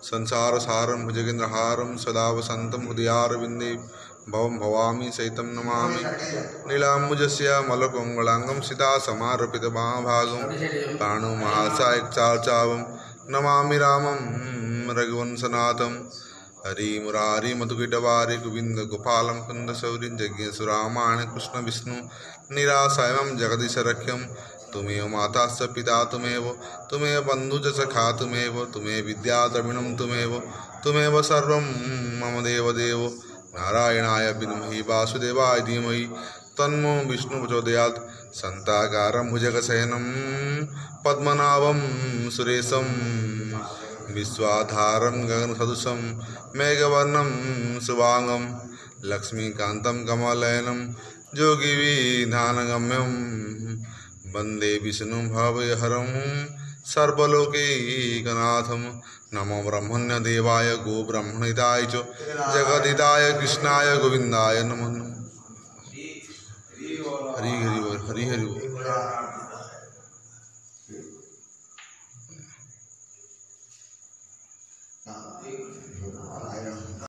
संसारसारं भुजगेन्द्रहारं सदा वसन्तं हृदयारविन्दे भवं भवामि सहितं नमामि नीलाम्बुजस्य मलकोमलांगं सीतासमारोपितमहाभागं पाणुमहासायकचार्चावं नमामि रामं रघुवंशनाथं हरि मुरारि मधुकीटवारि गोविंद गोपालं कुन्दशौरिं जज्ञेशुरामायण कृष्ण विष्णु निराशयं जगदीशरख्यं तुमेव माता च पिता तुमेव बन्धुश्च सखा तुमेव विद्या द्रविणं तुमेव सर्वं मम देवदेव नारायणाय विद्महे वासुदेवाय धीमहि तन्नो विष्णु प्रचोदयात् शान्ताकारं भुजगशयनं पद्मनाभं सुरेशं विश्वाधारं गगनसदृशं मेघवर्णं शुभांगं लक्ष्मीकान्तं कमलनयनं योगिविधानगम्यं वन्दे विष्णुं भवहरं सर्वलोकैकनाथं नमो ब्रह्मण्यदेवाय गो ब्रह्मणिताय च जगदिताय कृष्णाय गोविन्दाय नमः। हरि हरि हरि हरि।